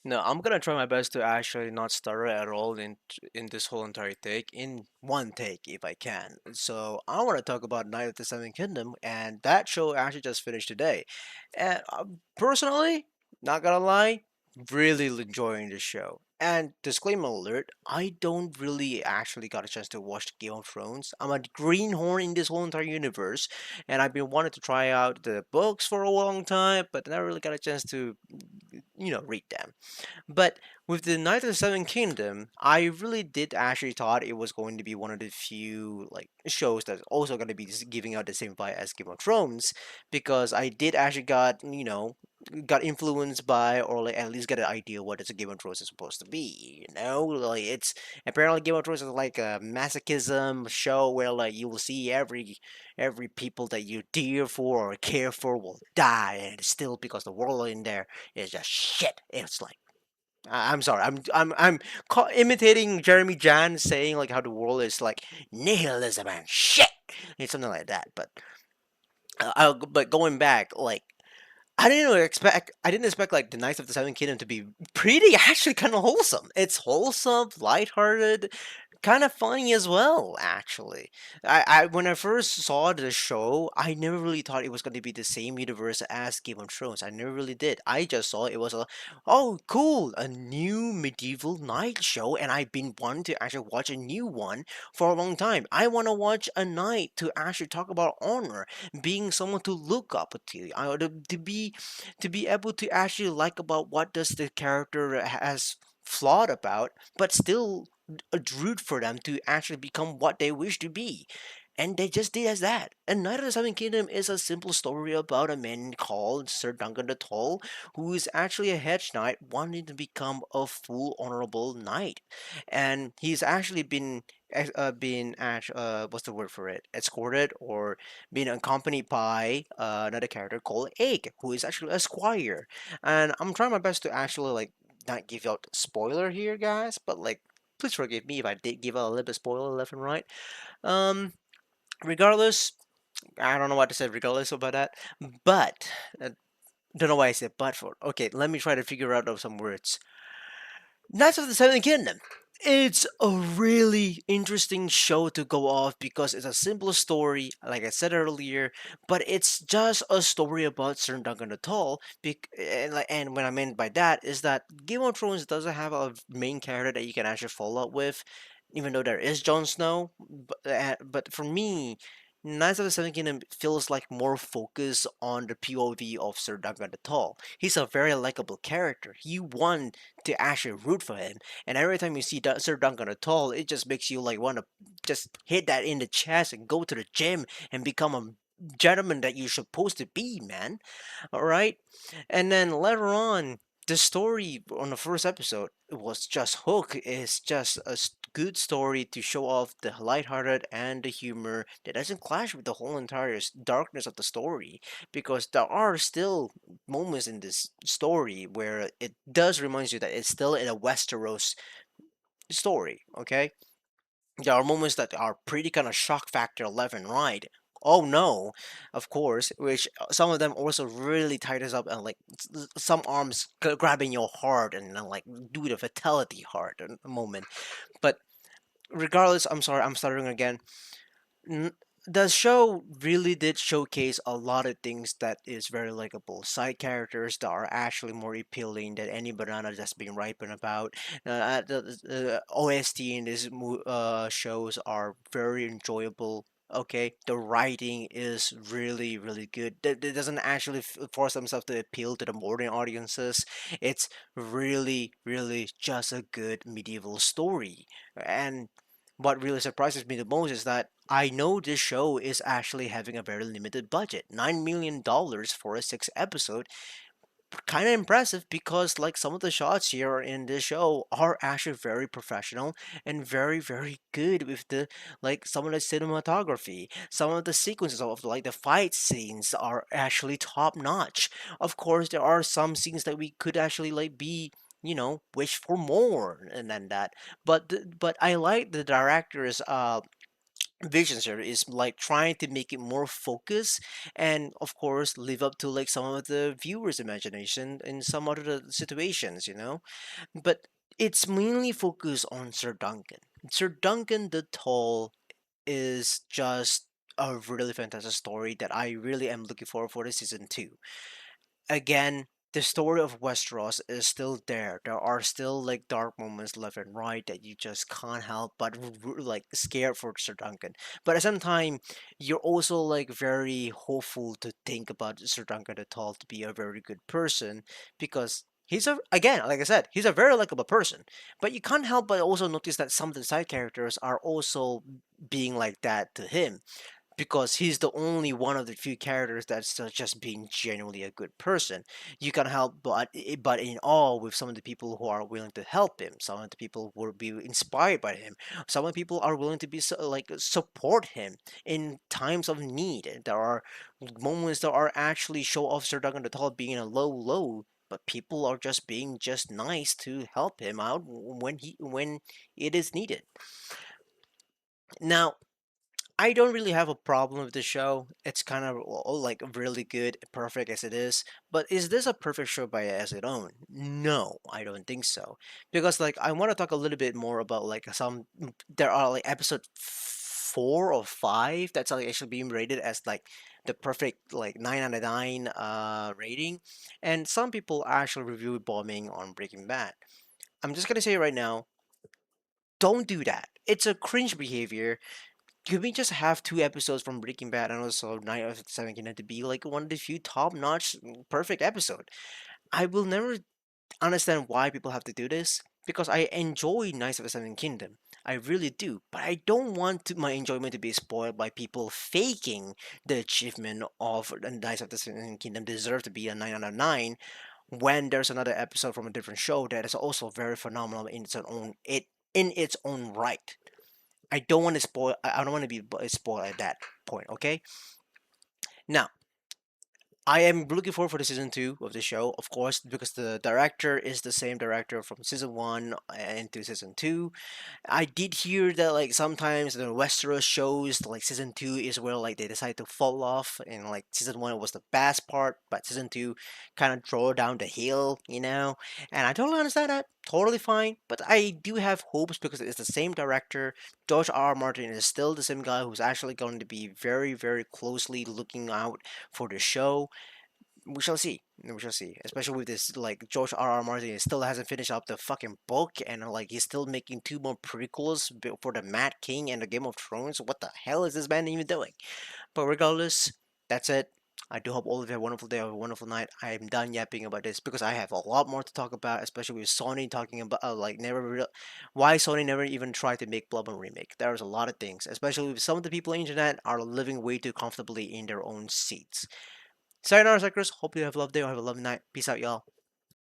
No, I'm gonna try my best to actually not stutter at all in this whole entire take in one take if I can. So I want to talk about Night of the Seven Kingdom, and that show actually just finished today. And personally, not gonna lie, really enjoying the show. And disclaimer alert: I don't really actually got a chance to watch Game of Thrones. I'm a greenhorn in this whole entire universe, and I've been wanting to try out the books for a long time, but never really got a chance to, read them. But with the Knight of the Seven Kingdom, I really did actually thought it was going to be one of the few like shows that's also going to be giving out the same vibe as Game of Thrones, because I did actually got influenced by, or like at least get an idea what is a Game of Thrones is supposed to be. Like it's apparently Game of Thrones is like a masochism show where like you will see every people that you dear for or care for will die, and it's still because the world in there is just shit. It's like I'm sorry. I'm imitating Jeremy Jan saying like how the world is like nihilism and shit. It's something like that. But going back, like I didn't expect like the Knights of the Seven Kingdom to be pretty actually kind of wholesome. It's wholesome, lighthearted, kind of funny as well. Actually, I when I first saw the show, I never really thought it was going to be the same universe as Game of Thrones. I never really did. I just saw it was a oh cool a new medieval knight show, and I've been wanting to actually watch a new one for a long time. I want to watch a knight to actually talk about honor, being someone to look up to, to be able to actually like about what does the character has flawed about, but still root for them to actually become what they wish to be. And they just did as that. And Knight of the Seven Kingdom is a simple story about a man called Sir Duncan the Tall, who is actually a hedge knight wanting to become a full honorable knight. And he's actually what's the word for it? Escorted or being accompanied by another character called Egg, who is actually a squire. And I'm trying my best to actually like not give out spoiler here, guys, but like please forgive me if I did give out a little bit spoiler left and right. Um, regardless, I don't know what to say regardless about that, but don't know why I said but for. Okay, let me try to figure out some words. Knights of the Seven Kingdom. It's a really interesting show to go off because it's a simple story, like I said earlier, but it's just a story about Sir Duncan the Tall. And what I meant by that is that Game of Thrones doesn't have a main character that you can actually follow up with, even though there is Jon Snow. But for me, Knights of the Seven Kingdom feels like more focus on the POV of Sir Duncan the Tall. He's a very likable character. You want to actually root for him. And every time you see Sir Duncan at all, it just makes you like want to just hit that in the chest and go to the gym and become a gentleman that you're supposed to be, man. All right. And then later on, the story on the first episode was just hook. It's just a good story to show off the lighthearted and the humor that doesn't clash with the whole entire darkness of the story, because there are still moments in this story where it does remind you that it's still in a Westeros story. Okay, there are moments that are pretty kind of shock factor left and right. Oh no, of course, which some of them also really tight us up and like some arms grabbing your heart and then, like do the fatality heart moment. But regardless, I'm sorry, I'm stuttering again. N- the show really did showcase a lot of things that is very likable. Side characters that are actually more appealing than any banana that's been ripened about. The OST in these shows are very enjoyable. Okay, the writing is really really good. It doesn't actually force themselves to appeal to the modern audiences. It's really really just a good medieval story. And what really surprises me the most is that I know this show is actually having a very limited budget. $9 million for a 6 episode. Kind of impressive because like some of the shots here in this show are actually very professional and very very good with the like some of the cinematography. Some of the sequences of like the fight scenes are actually top notch. Of course, there are some scenes that we could actually like be wish for more and than that. But I like the director's visions here is like trying to make it more focused, and of course live up to like some of the viewers imagination in some other situations, but it's mainly focused on Sir Duncan. Sir Duncan the Tall is just a really fantastic story that I really am looking forward for the season 2. Again, the story of Westeros is still there. There are still like dark moments left and right that you just can't help but like scared for Sir Duncan. But at the same time, you're also like very hopeful to think about Sir Duncan the Tall to be a very good person, because he's a, again, like I said, he's a very likable person. But you can't help but also notice that some of the side characters are also being like that to him, because he's the only one of the few characters that's just being genuinely a good person. You can help, but in all, with some of the people who are willing to help him, some of the people who will be inspired by him, some of the people are willing to be like support him in times of need. And there are moments that are actually show Officer Duggan the Tall being a low, but people are just being just nice to help him out when it is needed. Now, I don't really have a problem with the show. It's kind of like really good, perfect as it is. But is this a perfect show by as its own? No, I don't think so. Because like I want to talk a little bit more about like some, there are like episode 4 or 5 that's like actually being rated as like the perfect like 9 out of 9 rating, and some people actually review bombing on Breaking Bad. I'm just gonna say right now, don't do that. It's a cringe behavior. Could we just have 2 episodes from Breaking Bad and also Night of the Seven Kingdoms to be like one of the few top-notch, perfect episode? I will never understand why people have to do this, because I enjoy Knights of the Seven Kingdom. I really do, but I don't want my enjoyment to be spoiled by people faking the achievement of the Knights of the Seven Kingdom deserve to be a 9 out of 9, when there's another episode from a different show that is also very phenomenal in its own right. I don't want to spoil. I don't want to be spoiled at that point. Okay. Now, I am looking forward for the season 2 of the show, of course, because the director is the same director from season 1 into season 2. I did hear that like sometimes the Westeros shows like season 2 is where like they decide to fall off, and like season 1 was the best part, but season 2 kind of draw down the hill. And I totally understand that, totally fine. But I do have hopes because it's the same director. George R. R. Martin is still the same guy who's actually going to be very, very closely looking out for the show. We shall see. We shall see. Especially with this, like George R. R. Martin still hasn't finished up the fucking book, and like he's still making 2 more prequels for the Mad King and the Game of Thrones. What the hell is this man even doing? But regardless, that's it. I do hope all of you have a wonderful day or a wonderful night. I'm done yapping about this because I have a lot more to talk about, especially with Sony talking about like why Sony never even tried to make Bloodborne remake. There's a lot of things, especially with some of the people on the internet are living way too comfortably in their own seats. Sayonara, suckers. Hope you have a lovely day or have a lovely night. Peace out, y'all.